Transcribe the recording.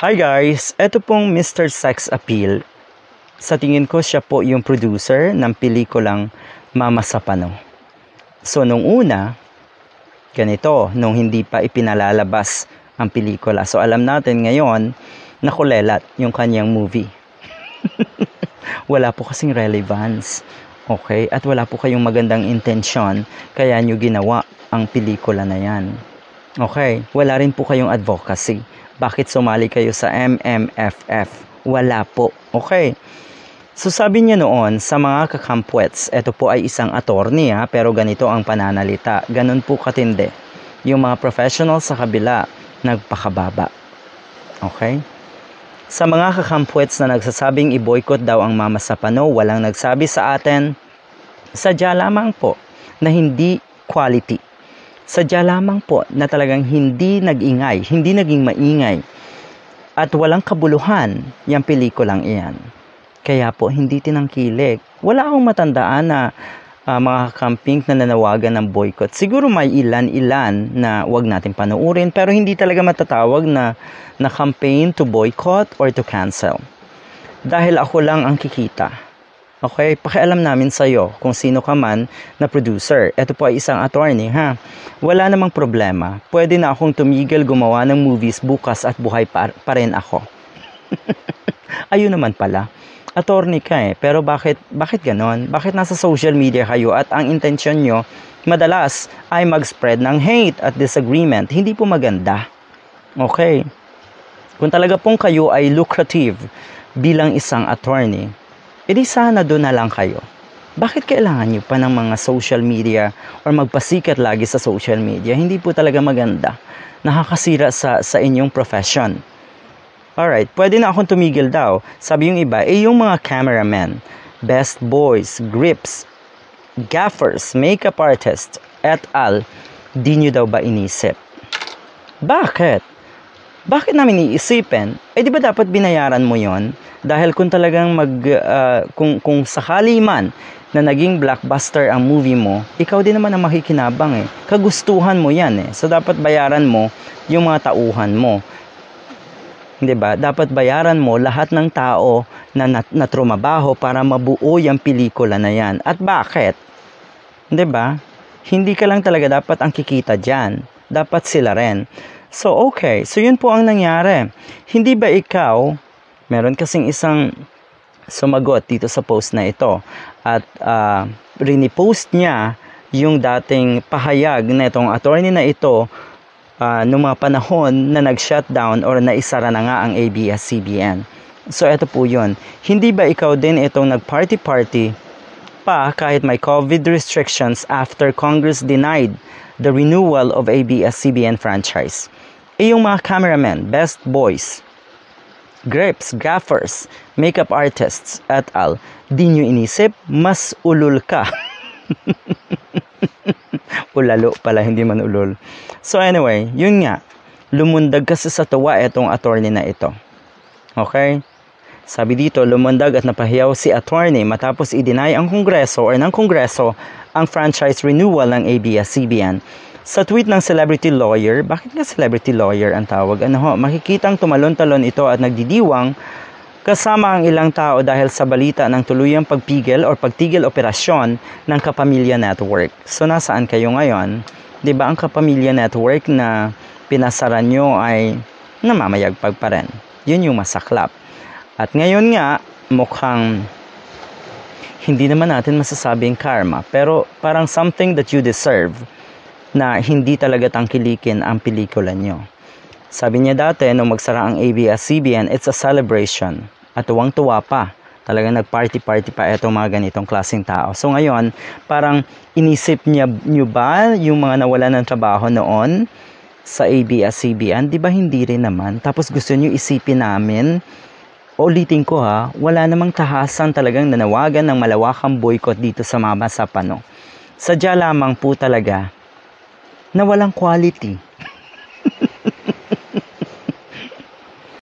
Hi guys, eto pong Mr. Sex Appeal. Sa tingin ko siya po yung producer ng pelikulang Mama sa Pano. So nung una, ganito, nung hindi pa ipinalalabas ang pelikula. So alam natin ngayon, nakulelat yung kanyang movie. Wala po kasing relevance. Okay? At wala po kayong magandang intensyon, kaya nyo ginawa ang pelikula na yan. Okay? Wala rin po kayong advocacy. Bakit sumali kayo sa MMFF? Wala po. Okay? So sabi niya noon, sa mga kakampwets, ito po ay isang attorney pero ganito ang pananalita. Ganun po katindi. Yung mga professionals sa kabila, nagpakababa. Okay? Sa mga kakampwets na nagsasabing i-boycott daw ang Mama sa Pano, walang nagsabi sa atin, sadya lamang po na hindi quality. Sadya lamang po na talagang hindi nag-ingay, hindi naging maingay at walang kabuluhan yung pelikulang iyan. Kaya po hindi tinangkilik. Wala akong matandaan na mga camping na nanawagan ng boycott. Siguro may ilan-ilan na wag natin panuurin pero hindi talaga matatawag na campaign to boycott or to cancel. Dahil ako lang ang kikita. Okay, pakialam namin sa iyo kung sino ka man na producer. Ito po ay isang attorney ha. Wala namang problema. Pwede na akong tumigil gumawa ng movies bukas at buhay pa rin ako. Ayun naman pala. Attorney ka pero bakit ganon? Bakit nasa social media kayo at ang intensyon nyo madalas ay mag-spread ng hate at disagreement? Hindi po maganda. Okay. Kung talaga pong kayo ay lucrative bilang isang attorney, edi sana doon na lang kayo. Bakit kailangan nyo pa ng mga social media or magpasikat lagi sa social media? Hindi po talaga maganda. Nakakasira sa inyong profession. Alright, pwede na akong tumigil daw. Sabi yung iba, yung mga cameramen, best boys, grips, gaffers, makeup artists, et al., di nyo daw ba inisip? Bakit? Bakit namin iisipin? Di ba dapat binayaran mo yon? Dahil kung talagang kung sakali man na naging blockbuster ang movie mo, ikaw din naman ang makikinabang Kagustuhan mo yan So dapat bayaran mo yung mga tauhan mo. 'Di ba? Dapat bayaran mo lahat ng tao na natrumabaho para mabuo yung pelikula na yan. At bakit? 'Di ba? Hindi ka lang talaga dapat ang kikita diyan. Dapat sila rin. So okay, so yun po ang nangyari. Hindi ba ikaw, meron kasing isang sumagot dito sa post na ito at rinipost niya yung dating pahayag na itong attorney na ito noong mga panahon na nag-shutdown or naisara na nga ang ABS-CBN. So ito po yun. Hindi ba ikaw din itong nag-party-party pa kahit may COVID restrictions after Congress denied the renewal of ABS-CBN franchise? Yung mga cameramen, best boys, grips, gaffers, makeup artists, et al., di nyo inisip, mas ulul ka. Ulalo pala, hindi man ulul. So anyway, yun nga, lumundag kasi sa tuwa itong attorney na ito. Okay? Sabi dito, lumundag at napahiyaw si attorney matapos i-deny ang Kongreso or ng Kongreso ang franchise renewal ng ABS-CBN. Sa tweet ng celebrity lawyer, bakit nga celebrity lawyer ang tawag? Makikitang tumalon-talon ito at nagdidiwang kasama ang ilang tao dahil sa balita ng tuluyang pagpigil or pagtigil operasyon ng Kapamilya Network. So nasaan kayo ngayon? 'Di ba ang Kapamilya Network na pinasaran nyo ay namamayagpag pa rin? Yun yung masaklap. At ngayon nga, mukhang hindi naman natin masasabing karma, pero parang something that you deserve na hindi talaga tangkilikin ang pelikula nyo. Sabi niya dati, nung magsara ang ABS-CBN, it's a celebration. At tuwang-tuwa pa. Talagang nag-party-party pa itong mga ganitong klaseng tao. So ngayon, parang inisip nyo ba yung mga nawalan ng trabaho noon sa ABS-CBN? Di ba hindi rin naman? Tapos gusto nyo isipin namin, ulitin ko wala namang tahasan talagang nanawagan ng malawakang boycott dito sa Mama sa Pano. Sadya lamang po talaga na walang quality.